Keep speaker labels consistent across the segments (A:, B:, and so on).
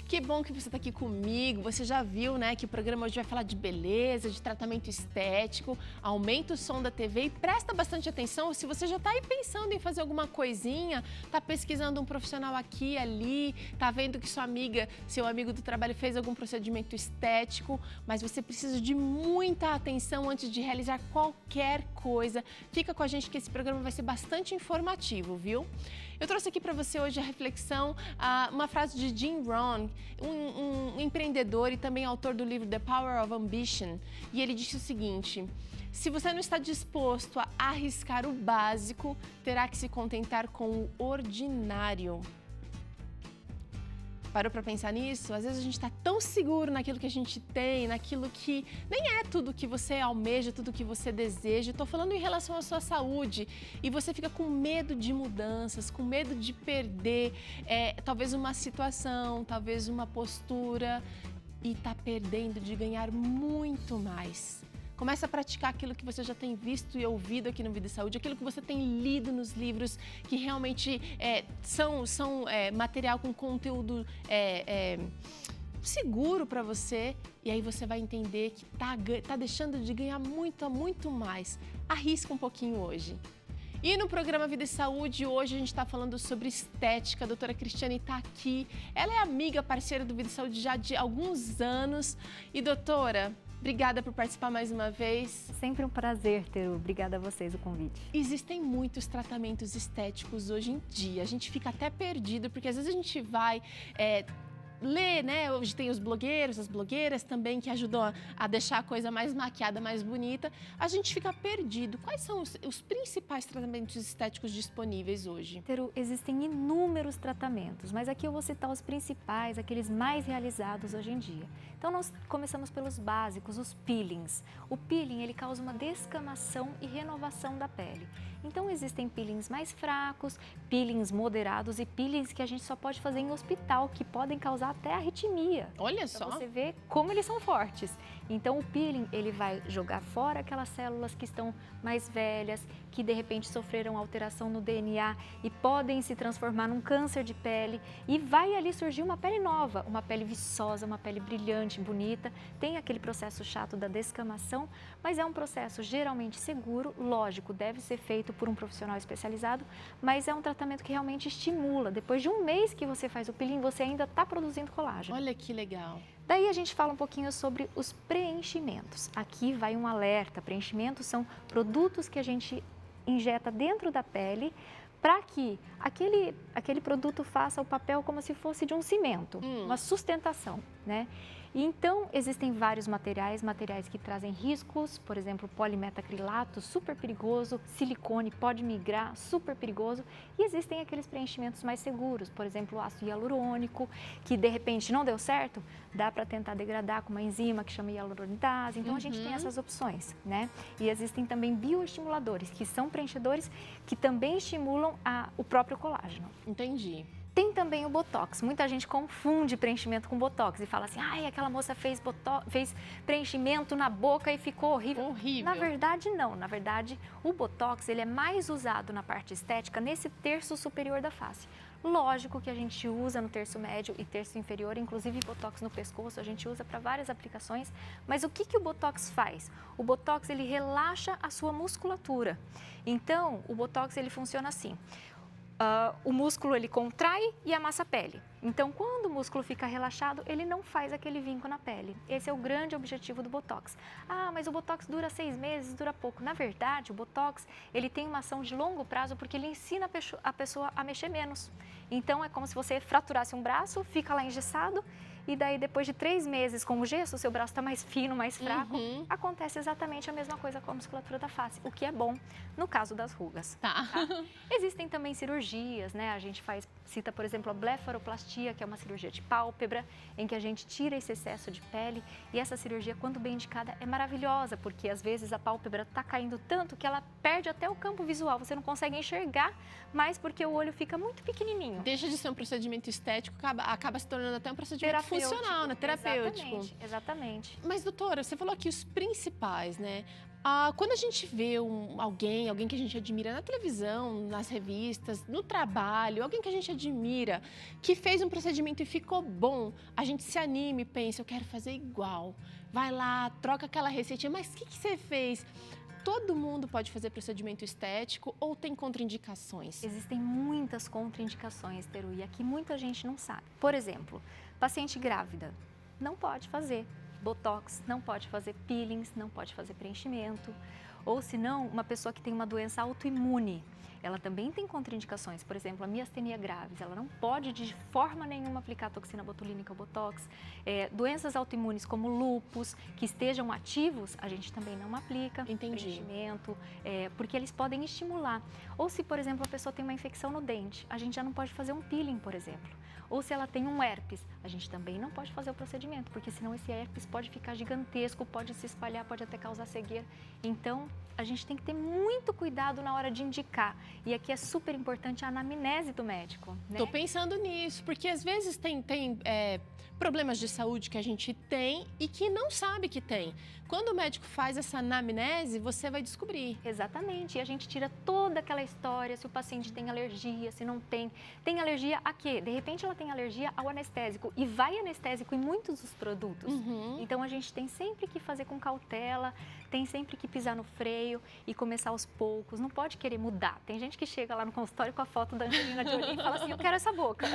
A: Que bom que você está aqui comigo. Você já viu, né, que o programa hoje vai falar de beleza, de tratamento estético. Aumenta o som da TV e presta bastante atenção. Se você já está aí pensando em fazer alguma coisinha, está pesquisando um profissional aqui, ali, está vendo que sua amiga, seu amigo do trabalho fez algum procedimento estético, mas você precisa de muita atenção antes de realizar qualquer coisa. Fica com a gente que esse programa vai ser bastante informativo, viu? Eu trouxe aqui para você hoje a reflexão, uma frase de Jim Rohn, um empreendedor e também autor do livro The Power of Ambition. E ele disse o seguinte: se você não está disposto a arriscar o básico, terá que se contentar com o ordinário. Parou para pensar nisso? Às vezes a gente está tão seguro naquilo que a gente tem, naquilo que nem é tudo que você almeja, tudo que você deseja. Estou falando em relação à sua saúde e você fica com medo de mudanças, com medo de perder talvez uma situação, talvez uma postura e está perdendo de ganhar muito mais. Comece a praticar aquilo que você já tem visto e ouvido aqui no Vida e Saúde, aquilo que você tem lido nos livros, que realmente são material com conteúdo seguro para você. E aí você vai entender que tá deixando de ganhar muito mais. Arrisca um pouquinho hoje. E no programa Vida e Saúde, hoje a gente está falando sobre estética. A doutora Cristiane está aqui. Ela é amiga, parceira do Vida e Saúde já de alguns anos. E doutora, obrigada por participar mais uma vez.
B: Sempre um prazer, Teru. Obrigada a vocês o convite.
A: Existem muitos tratamentos estéticos hoje em dia. A gente fica até perdido, porque às vezes a gente vai ler, né? Hoje tem os blogueiros, as blogueiras também, que ajudam a deixar a coisa mais maquiada, mais bonita. A gente fica perdido. Quais são os principais tratamentos estéticos disponíveis hoje?
B: Teru, existem inúmeros tratamentos, mas aqui eu vou citar os principais, aqueles mais realizados hoje em dia. Então, nós começamos pelos básicos, os peelings. O peeling, ele causa uma descamação e renovação da pele. Então, existem peelings mais fracos, peelings moderados e peelings que a gente só pode fazer em hospital, que podem causar até arritmia.
A: Olha só!
B: Pra você ver como eles são fortes. Então, o peeling, ele vai jogar fora aquelas células que estão mais velhas, que de repente sofreram alteração no DNA e podem se transformar num câncer de pele, e vai ali surgir uma pele nova, uma pele viçosa, uma pele brilhante, bonita. Tem aquele processo chato da descamação, mas é um processo geralmente seguro, lógico, deve ser feito por um profissional especializado, mas é um tratamento que realmente estimula. Depois de um mês que você faz o peeling, você ainda está produzindo colágeno.
A: Olha que legal!
B: Daí a gente fala um pouquinho sobre os preenchimentos. Aqui vai um alerta. Preenchimentos são produtos que a gente injeta dentro da pele para que aquele produto faça o papel como se fosse de um cimento, uma sustentação, né? E então, existem vários materiais que trazem riscos, por exemplo, polimetacrilato, super perigoso, silicone pode migrar, super perigoso, e existem aqueles preenchimentos mais seguros, por exemplo, o ácido hialurônico, que de repente não deu certo, dá para tentar degradar com uma enzima que chama hialuronidase, então a gente tem essas opções, né? E existem também bioestimuladores, que são preenchedores que também estimulam o próprio colágeno.
A: Entendi.
B: Tem também o Botox. Muita gente confunde preenchimento com Botox e fala assim, ai, aquela moça fez preenchimento na boca e ficou horrível.
A: Horrível.
B: Na verdade, não. Na verdade, o Botox ele é mais usado na parte estética nesse terço superior da face. Lógico que a gente usa no terço médio e terço inferior, inclusive Botox no pescoço, a gente usa para várias aplicações. Mas o que o Botox faz? O Botox ele relaxa a sua musculatura. Então, o Botox ele funciona assim. O músculo ele contrai e amassa a pele. Então, quando o músculo fica relaxado, ele não faz aquele vinco na pele. Esse é o grande objetivo do Botox. Ah, mas o Botox dura 6 meses, dura pouco. Na verdade, o Botox ele tem uma ação de longo prazo porque ele ensina a pessoa a mexer menos. Então, é como se você fraturasse um braço, fica lá engessado, e daí depois de 3 meses com o gesso, o seu braço está mais fino, mais fraco. Acontece exatamente a mesma coisa com a musculatura da face, o que é bom no caso das rugas.
A: Tá.
B: Existem também cirurgias, né? A gente cita, por exemplo, a blefaroplastia, que é uma cirurgia de pálpebra, em que a gente tira esse excesso de pele. E essa cirurgia, quando bem indicada, é maravilhosa, porque às vezes a pálpebra está caindo tanto que ela perde até o campo visual. Você não consegue enxergar mais porque o olho fica muito pequenininho.
A: Deixa de ser um procedimento estético, acaba se tornando até um procedimento funcional. funcional, né? Terapêutico.
B: Exatamente.
A: Mas, doutora, você falou aqui os principais, né? Quando a gente vê alguém que a gente admira na televisão, nas revistas, no trabalho, alguém que a gente admira, que fez um procedimento e ficou bom, a gente se anima e pensa, eu quero fazer igual. Vai lá, troca aquela receitinha, mas o que você fez? Todo mundo pode fazer procedimento estético ou tem contraindicações?
B: Existem muitas contraindicações, Teru, e aqui muita gente não sabe. Por exemplo, paciente grávida não pode fazer botox, não pode fazer peelings, não pode fazer preenchimento. Ou se não, uma pessoa que tem uma doença autoimune, ela também tem contraindicações. Por exemplo, a miastenia gravis, ela não pode de forma nenhuma aplicar toxina botulínica ou botox. Doenças autoimunes como lúpus, que estejam ativos, a gente também não aplica preenchimento, porque eles podem estimular. Ou se, por exemplo, a pessoa tem uma infecção no dente, a gente já não pode fazer um peeling, por exemplo. Ou se ela tem um herpes, a gente também não pode fazer o procedimento, porque senão esse herpes pode ficar gigantesco, pode se espalhar, pode até causar cegueira. Então, a gente tem que ter muito cuidado na hora de indicar. E aqui é super importante a anamnese do médico, né?
A: Tô pensando nisso, porque às vezes tem problemas de saúde que a gente tem e que não sabe que tem. Quando o médico faz essa anamnese, você vai descobrir.
B: Exatamente, e a gente tira toda aquela história, se o paciente tem alergia, se não tem. Tem alergia a quê? De repente ela tem alergia ao anestésico e vai anestésico em muitos dos produtos. Então a gente tem sempre que fazer com cautela, tem sempre que pisar no freio e começar aos poucos, não pode querer mudar. Tem gente que chega lá no consultório com a foto da Angelina Jolie e fala assim, eu quero essa boca.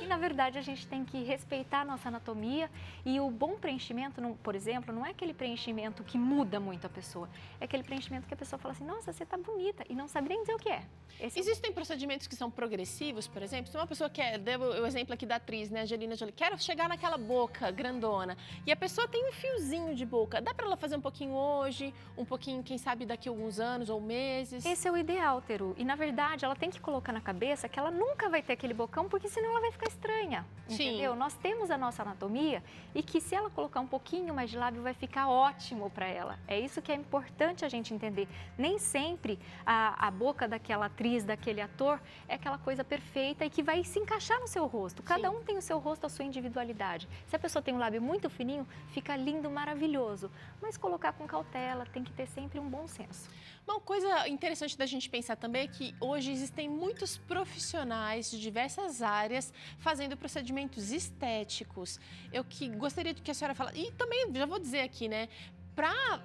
B: E na verdade a gente tem que respeitar a nossa anatomia e o bom preenchimento, por exemplo, não é aquele preenchimento que muda muito a pessoa, é aquele preenchimento que a pessoa fala assim, nossa, você tá bonita e não sabe nem dizer o que é.
A: Existem procedimentos que são progressivos, por exemplo, se uma pessoa quer, deu o exemplo aqui da atriz, né, Angelina Jolie, quero chegar naquela boca grandona e a pessoa tem um fiozinho de boca, dá para ela fazer um pouquinho hoje, um pouquinho, quem sabe, daqui a alguns anos ou meses?
B: Esse é o ideal, Teru. E, na verdade, ela tem que colocar na cabeça que ela nunca vai ter aquele bocão, porque senão ela vai ficar estranha, entendeu? Nós temos a nossa anatomia e que se ela colocar um pouquinho mais de lábio, vai ficar ótimo para ela. É isso que é importante a gente entender. Nem sempre a boca daquela atriz, daquele ator, é aquela coisa perfeita e que vai se encaixar no seu rosto. Cada um tem o seu rosto, a sua individualidade. Se a pessoa tem um lábio muito fininho, fica lindo, maravilhoso. Mas colocar com cautela, tem que ter sempre um bom senso.
A: Uma coisa interessante da gente pensar também é que hoje existem muitos profissionais de diversas áreas fazendo procedimentos estéticos. Eu gostaria que a senhora falasse, e também já vou dizer aqui, né, para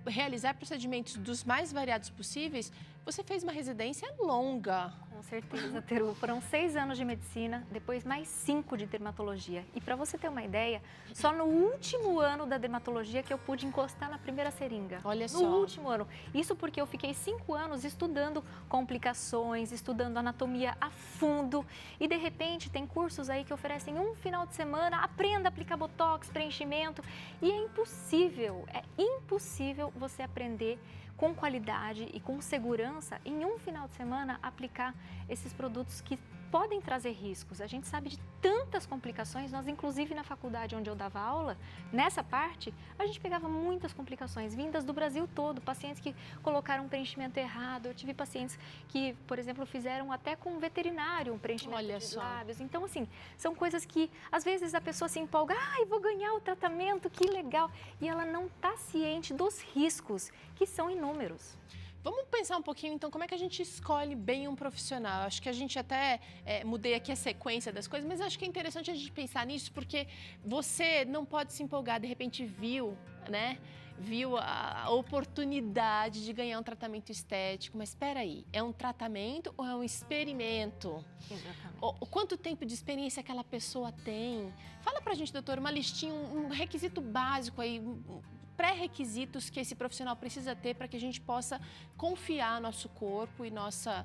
A: realizar procedimentos dos mais variados possíveis, você fez uma residência longa.
B: Com certeza, Teru. Foram 6 anos de medicina, depois mais 5 de dermatologia. E para você ter uma ideia, só no último ano da dermatologia que eu pude encostar na primeira seringa.
A: Olha só.
B: No último ano. Isso porque eu fiquei 5 anos estudando complicações, estudando anatomia a fundo. E de repente tem cursos aí que oferecem um final de semana, aprenda a aplicar botox, preenchimento. E é impossível você aprender com qualidade e com segurança, em um final de semana, aplicar esses produtos que podem trazer riscos. A gente sabe de tantas complicações, nós inclusive na faculdade onde eu dava aula, nessa parte, a gente pegava muitas complicações vindas do Brasil todo, pacientes que colocaram um preenchimento errado, eu tive pacientes que, por exemplo, fizeram até com um veterinário um preenchimento de lábios. Então, assim, são coisas que às vezes a pessoa se empolga, vou ganhar o tratamento, que legal, e ela não está ciente dos riscos, que são inúmeros.
A: Vamos pensar um pouquinho, então, como é que a gente escolhe bem um profissional? Acho que a gente até mudei aqui a sequência das coisas, mas acho que é interessante a gente pensar nisso, porque você não pode se empolgar, de repente viu, né? Viu a oportunidade de ganhar um tratamento estético, mas espera aí, é um tratamento ou é um experimento?
B: Exatamente.
A: Quanto tempo de experiência aquela pessoa tem? Fala pra gente, doutor, uma listinha, um requisito básico aí, pré-requisitos que esse profissional precisa ter para que a gente possa confiar nosso corpo e nossa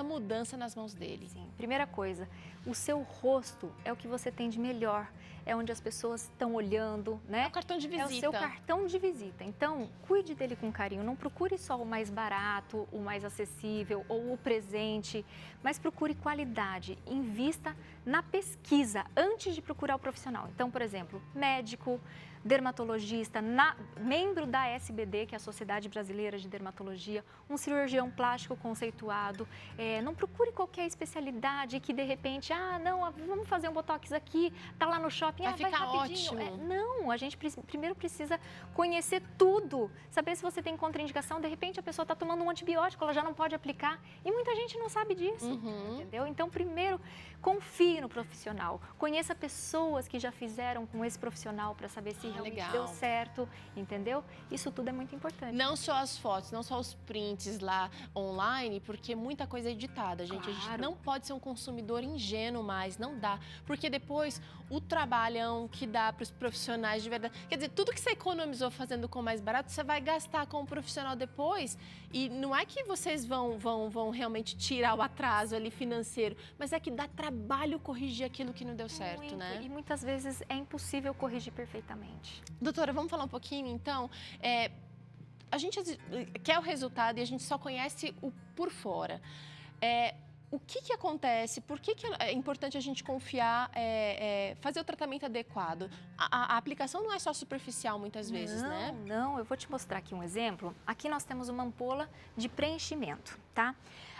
A: mudança nas mãos dele.
B: Sim, primeira coisa, o seu rosto é o que você tem de melhor, é onde as pessoas estão olhando, né?
A: É o cartão de visita.
B: É o seu cartão de visita. Então, cuide dele com carinho, não procure só o mais barato, o mais acessível ou o presente, mas procure qualidade, invista na pesquisa antes de procurar o profissional. Então, por exemplo, médico, dermatologista, membro da SBD, que é a Sociedade Brasileira de Dermatologia, um cirurgião plástico conceituado. Não procure qualquer especialidade que de repente, não, vamos fazer um botox aqui, tá lá no shopping,
A: vai ficar
B: rapidinho.
A: ótimo.
B: Não, a gente primeiro precisa conhecer tudo, saber se você tem contraindicação, de repente a pessoa está tomando um antibiótico, ela já não pode aplicar e muita gente não sabe disso, entendeu? Então, primeiro, confie no profissional, conheça pessoas que já fizeram com esse profissional para saber se realmente deu certo, entendeu? Isso tudo é muito importante.
A: Não só as fotos, não só os prints lá online, porque muita coisa é editada, gente.
B: Claro.
A: A gente não pode ser um consumidor ingênuo mais, não dá. Porque depois, o trabalhão que dá para os profissionais de verdade... Quer dizer, tudo que você economizou fazendo com mais barato, você vai gastar com o profissional depois. E não é que vocês vão realmente tirar o atraso ali financeiro, mas é que dá trabalho corrigir aquilo que não deu certo, né?
B: E muitas vezes é impossível corrigir perfeitamente.
A: Doutora, vamos falar um pouquinho, então. A gente quer o resultado e a gente só conhece o por fora. O que acontece? Por que é importante a gente confiar, fazer o tratamento adequado? A aplicação não é só superficial muitas vezes, né?
B: Não, eu vou te mostrar aqui um exemplo. Aqui nós temos uma ampola de preenchimento, tá?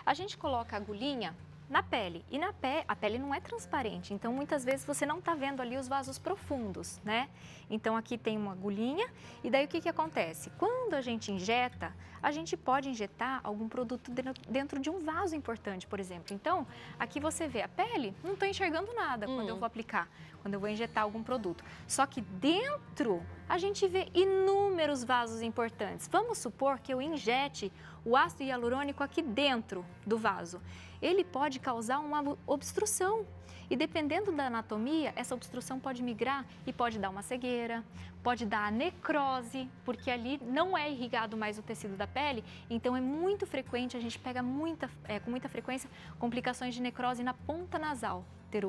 B: A gente coloca a agulhinha na pele. E a pele não é transparente, então muitas vezes você não está vendo ali os vasos profundos, né? Então aqui tem uma agulhinha e daí o que acontece? Quando a gente injeta, a gente pode injetar algum produto dentro de um vaso importante, por exemplo. Então, aqui você vê a pele, não estou enxergando nada quando eu vou aplicar, quando eu vou injetar algum produto. Só que dentro a gente vê inúmeros vasos importantes. Vamos supor que eu injete o ácido hialurônico aqui dentro do vaso. Ele pode causar uma obstrução. E dependendo da anatomia, essa obstrução pode migrar e pode dar uma cegueira, pode dar a necrose, porque ali não é irrigado mais o tecido da pele, então é muito frequente, a gente pega com muita frequência complicações de necrose na ponta nasal,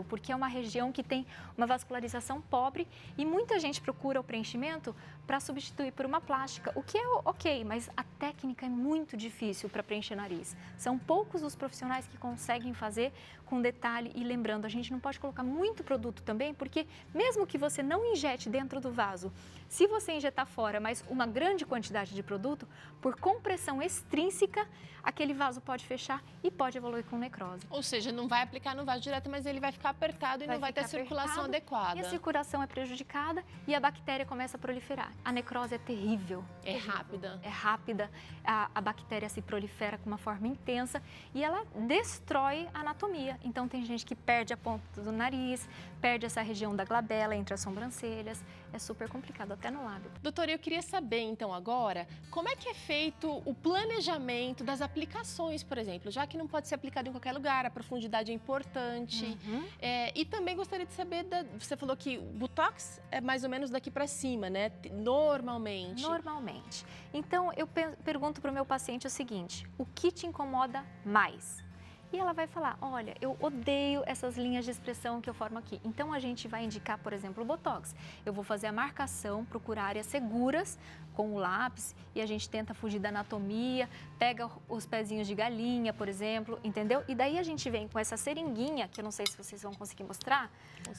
B: porque é uma região que tem uma vascularização pobre e muita gente procura o preenchimento para substituir por uma plástica, o que é ok, mas a técnica é muito difícil para preencher nariz. São poucos os profissionais que conseguem fazer com detalhe e lembrando, a gente não pode colocar muito produto também, porque mesmo que você não injete dentro do vaso, se você injetar fora, mas uma grande quantidade de produto, por compressão extrínseca, aquele vaso pode fechar e pode evoluir com necrose.
A: Ou seja, não vai aplicar no vaso direto, mas ele vai ficar apertado e não vai ter circulação adequada.
B: E a circulação é prejudicada e a bactéria começa a proliferar. A necrose é terrível.
A: É rápida.
B: É rápida, a bactéria se prolifera com uma forma intensa e ela destrói a anatomia. Então tem gente que perde a ponta do nariz, perde essa região da glabela entre as sobrancelhas. É super complicado, até no lábio.
A: Doutora, eu queria saber então agora, como é que é feito o planejamento das aplicações, por exemplo, já que não pode ser aplicado em qualquer lugar, a profundidade é importante. E também gostaria de saber, você falou que o Botox é mais ou menos daqui para cima, né? Normalmente.
B: Normalmente. Então, eu pergunto para o meu paciente o seguinte, o que te incomoda mais? E ela vai falar, olha, eu odeio essas linhas de expressão que eu formo aqui. Então, a gente vai indicar, por exemplo, o Botox. Eu vou fazer a marcação, procurar áreas seguras com o lápis e a gente tenta fugir da anatomia, pega os pezinhos de galinha, por exemplo, entendeu? E daí a gente vem com essa seringuinha, que eu não sei se vocês vão conseguir mostrar,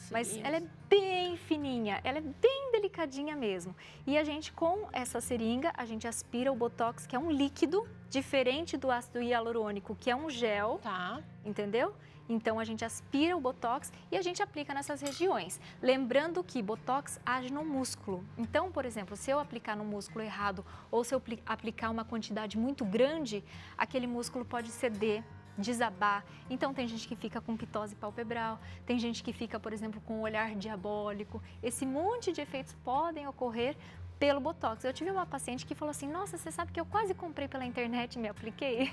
B: mas ela é bem fininha, ela é bem delicadinha mesmo. E a gente, com essa seringa, a gente aspira o Botox, que é um líquido, diferente do ácido hialurônico, que é um gel, entendeu? Então, a gente aspira o Botox e a gente aplica nessas regiões. Lembrando que Botox age no músculo. Então, por exemplo, se eu aplicar no músculo errado ou se eu aplicar uma quantidade muito grande, aquele músculo pode ceder, desabar. Então, tem gente que fica com pitose palpebral, tem gente que fica, por exemplo, com um olhar diabólico. Esse monte de efeitos podem ocorrer pelo Botox. Eu tive uma paciente que falou assim, nossa, você sabe que eu quase comprei pela internet e me apliquei?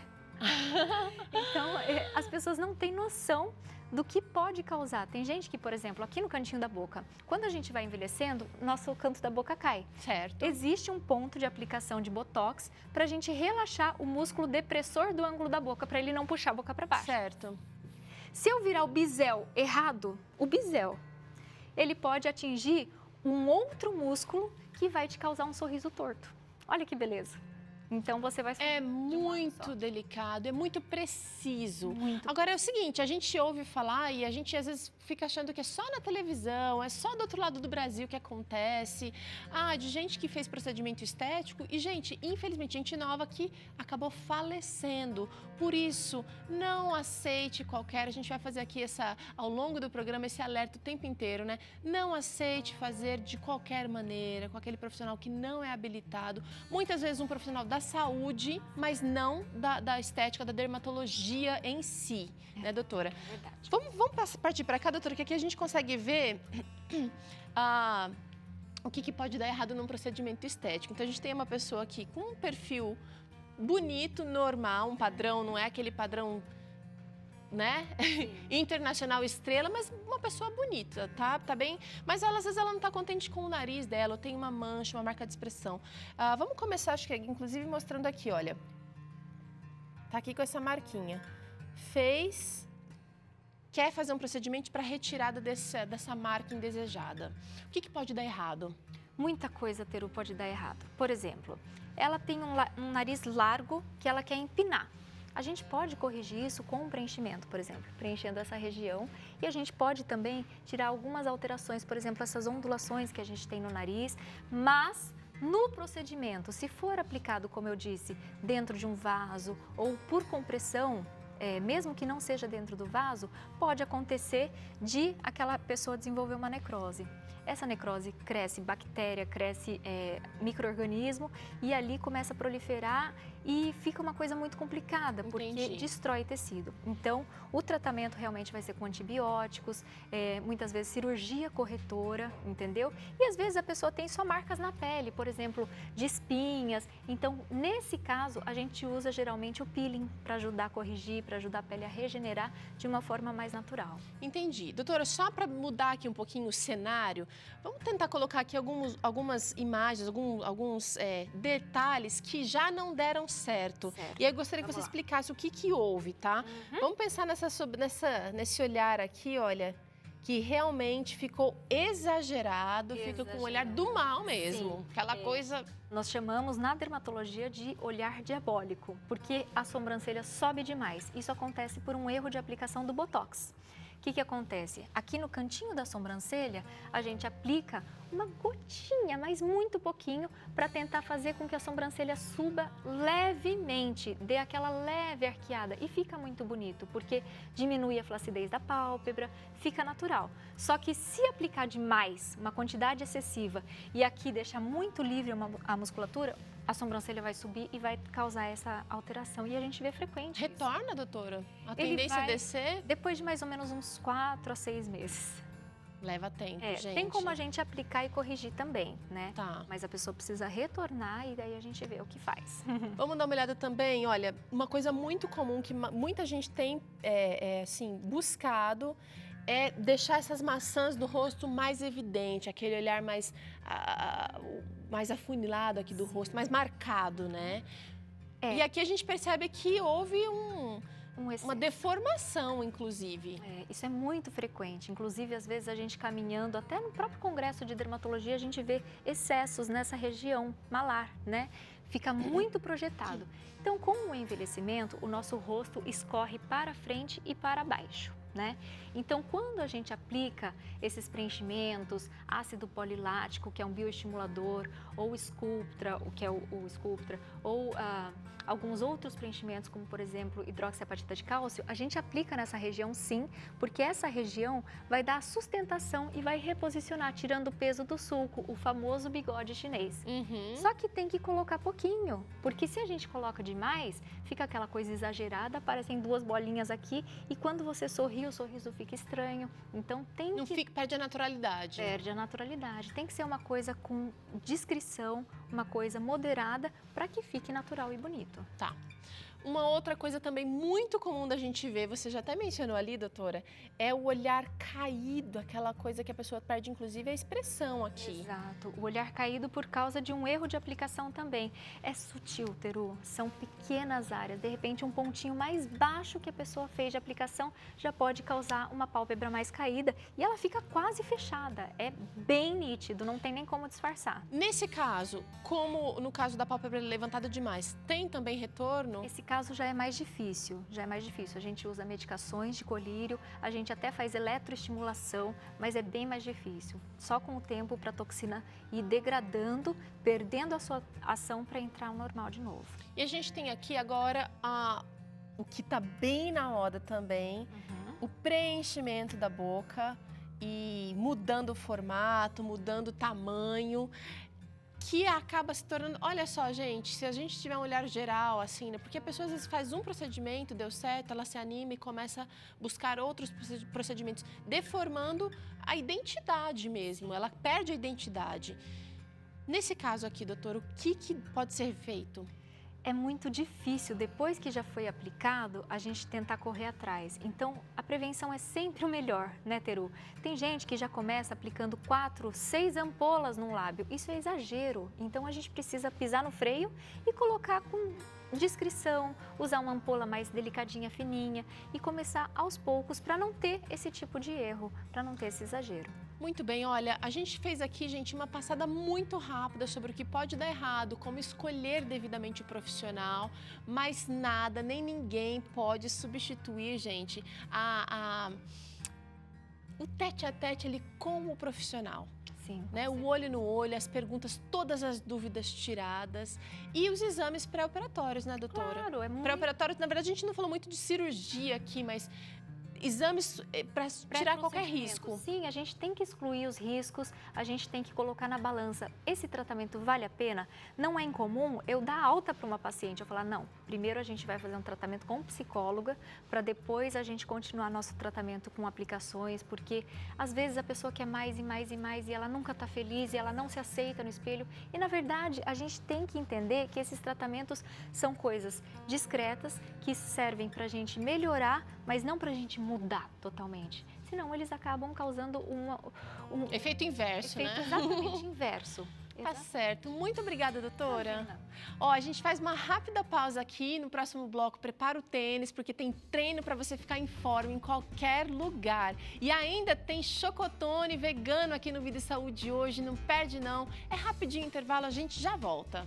B: Então, as pessoas não têm noção do que pode causar. Tem gente que, por exemplo, aqui no cantinho da boca, quando a gente vai envelhecendo, nosso canto da boca cai.
A: Certo.
B: Existe um ponto de aplicação de Botox para a gente relaxar o músculo depressor do ângulo da boca, para ele não puxar a boca para baixo.
A: Certo.
B: Se eu virar o bisel errado, o bisel, ele pode atingir um outro músculo que vai te causar um sorriso torto. Olha que beleza. Então você vai...
A: É
B: de um lado
A: muito
B: só.
A: delicado, é muito preciso.
B: Muito.
A: Agora é o seguinte, a gente ouve falar e a gente às vezes fica achando que é só na televisão, é só do outro lado do Brasil que acontece. De gente que fez procedimento estético e, gente, infelizmente, gente nova que acabou falecendo. Por isso, não aceite qualquer... A gente vai fazer aqui ao longo do programa esse alerta o tempo inteiro, né? Não aceite fazer de qualquer maneira, com aquele profissional que não é habilitado. Muitas vezes um profissional da saúde, mas não da estética, da dermatologia em si, né, doutora?
B: É verdade.
A: Vamos partir para cá, doutora, que aqui a gente consegue ver o que pode dar errado num procedimento estético. Então, a gente tem uma pessoa aqui com um perfil bonito, normal, um padrão, não é aquele padrão, né, internacional estrela, mas uma pessoa bonita, tá bem? Mas às vezes ela não tá contente com o nariz dela, ou tem uma mancha, uma marca de expressão. Vamos começar, acho que inclusive mostrando aqui, olha. Tá aqui com essa marquinha. Quer fazer um procedimento para retirada dessa marca indesejada. O que pode dar errado?
B: Muita coisa, Teru, pode dar errado. Por exemplo, ela tem um nariz largo que ela quer empinar. A gente pode corrigir isso com um preenchimento, por exemplo, preenchendo essa região. E a gente pode também tirar algumas alterações, por exemplo, essas ondulações que a gente tem no nariz. Mas no procedimento, se for aplicado, como eu disse, dentro de um vaso ou por compressão, mesmo que não seja dentro do vaso, pode acontecer de aquela pessoa desenvolver uma necrose. Essa necrose cresce bactéria, cresce micro-organismo e ali começa a proliferar e fica uma coisa muito complicada, porque
A: Entendi.
B: destrói tecido. Então, o tratamento realmente vai ser com antibióticos, muitas vezes cirurgia corretora, entendeu? E às vezes a pessoa tem só marcas na pele, por exemplo, de espinhas. Então, nesse caso, a gente usa geralmente o peeling para ajudar a corrigir, para ajudar a pele a regenerar de uma forma mais natural.
A: Entendi. Doutora, só para mudar aqui um pouquinho o cenário, vamos tentar colocar aqui algumas imagens, alguns detalhes que já não deram certo. E aí eu gostaria que
B: Vamos
A: você
B: lá.
A: explicasse o que houve, tá? Vamos pensar nesse olhar aqui, olha, que realmente ficou exagerado, fica com o olhar do mal mesmo.
B: Sim.
A: Aquela coisa...
B: Nós chamamos na dermatologia de olhar diabólico, porque a sobrancelha sobe demais. Isso acontece por um erro de aplicação do Botox. O que acontece? Aqui no cantinho da sobrancelha, a gente aplica uma gotinha, mas muito pouquinho, para tentar fazer com que a sobrancelha suba levemente, dê aquela leve arqueada e fica muito bonito, porque diminui a flacidez da pálpebra, fica natural. Só que se aplicar demais, uma quantidade excessiva, e aqui deixar muito livre a musculatura, a sobrancelha vai subir e vai causar essa alteração. E a gente vê frequente isso.
A: Retorna, doutora? A
B: Ele
A: tendência
B: vai-
A: é descer?
B: Depois de mais ou menos uns 4 a 6 meses.
A: Leva tempo, gente.
B: Tem como a gente aplicar e corrigir também, né?
A: Tá.
B: Mas a pessoa precisa retornar e daí a gente vê o que faz.
A: Vamos dar uma olhada também, olha, uma coisa muito comum que muita gente tem assim, buscado é deixar essas maçãs do rosto mais evidente, aquele olhar mais afunilado aqui do rosto, mais marcado, né? E aqui a gente percebe que houve uma
B: excesso.
A: deformação, inclusive.
B: Isso é muito frequente. Inclusive, às vezes, a gente caminhando, até no próprio congresso de dermatologia, a gente vê excessos nessa região malar, né? Fica muito projetado. Então, com o envelhecimento, o nosso rosto escorre para frente e para baixo, né? Então, quando a gente aplica esses preenchimentos, ácido polilático, que é um bioestimulador, ou Sculptra, o que é o Sculptra, ou alguns outros preenchimentos, como por exemplo hidroxiapatita de cálcio, a gente aplica nessa região sim, porque essa região vai dar sustentação e vai reposicionar, tirando o peso do sulco, o famoso bigode chinês. Só que tem que colocar pouquinho, porque se a gente coloca demais, fica aquela coisa exagerada, aparecem 2 bolinhas aqui e quando você sorri, o sorriso fica estranho. Então tem
A: Não
B: que...
A: perde a naturalidade.
B: Perde a naturalidade. Tem que ser uma coisa com discrição, uma coisa moderada, para que fique natural e bonito.
A: Tá. Uma outra coisa também muito comum da gente ver, você já até mencionou ali, doutora, é o olhar caído, aquela coisa que a pessoa perde, inclusive, a expressão aqui.
B: Exato, o olhar caído por causa de um erro de aplicação também. É sutil, Teru, são pequenas áreas. De repente, um pontinho mais baixo que a pessoa fez de aplicação já pode causar uma pálpebra mais caída e ela fica quase fechada. É bem nítido, não tem nem como disfarçar.
A: Nesse caso, como no caso da pálpebra levantada demais, tem também retorno?
B: Esse caso já é mais difícil, A gente usa medicações de colírio, a gente até faz eletroestimulação, mas é bem mais difícil. Só com o tempo para a toxina ir degradando, perdendo a sua ação para entrar ao normal de novo.
A: E a gente tem aqui agora o que está bem na moda também, o preenchimento da boca e mudando o formato, mudando o tamanho, que acaba se tornando... Olha só, gente, se a gente tiver um olhar geral, assim, né? Porque a pessoa às vezes faz um procedimento, deu certo, ela se anima e começa a buscar outros procedimentos, deformando a identidade mesmo, ela perde a identidade. Nesse caso aqui, doutor, o que pode ser feito?
B: É muito difícil, depois que já foi aplicado, a gente tentar correr atrás. Então, a prevenção é sempre o melhor, né, Teru? Tem gente que já começa aplicando 4, 6 ampolas num lábio. Isso é exagero. Então, a gente precisa pisar no freio e colocar com discrição, usar uma ampola mais delicadinha, fininha e começar aos poucos para não ter esse tipo de erro, para não ter esse exagero.
A: Muito bem, olha, a gente fez aqui, gente, uma passada muito rápida sobre o que pode dar errado, como escolher devidamente o profissional, mas nada, nem ninguém pode substituir, gente, o tete a tete ali com o profissional.
B: Sim,
A: né? O olho no olho, as perguntas, todas as dúvidas tiradas e os exames pré-operatórios, né, doutora?
B: Claro, é muito...
A: Pré-operatórios, na verdade, a gente não falou muito de cirurgia aqui, mas exames para tirar qualquer risco.
B: Sim, a gente tem que excluir os riscos, a gente tem que colocar na balança. Esse tratamento vale a pena? Não é incomum eu dar alta para uma paciente, eu falar, não, primeiro a gente vai fazer um tratamento com psicóloga, para depois a gente continuar nosso tratamento com aplicações, porque às vezes a pessoa quer mais e mais e mais e ela nunca está feliz e ela não se aceita no espelho. E na verdade, a gente tem que entender que esses tratamentos são coisas discretas, que servem para a gente melhorar, mas não para a gente mudar totalmente. Senão eles acabam causando um
A: efeito inverso,
B: efeito
A: né?
B: exatamente inverso.
A: Tá certo. Muito obrigada, doutora.
B: Imagina.
A: Ó, a gente faz uma rápida pausa aqui. No próximo bloco, prepara o tênis, porque tem treino para você ficar em forma em qualquer lugar. E ainda tem chocotone vegano aqui no Vida e Saúde hoje. Não perde, não. É rapidinho intervalo, a gente já volta.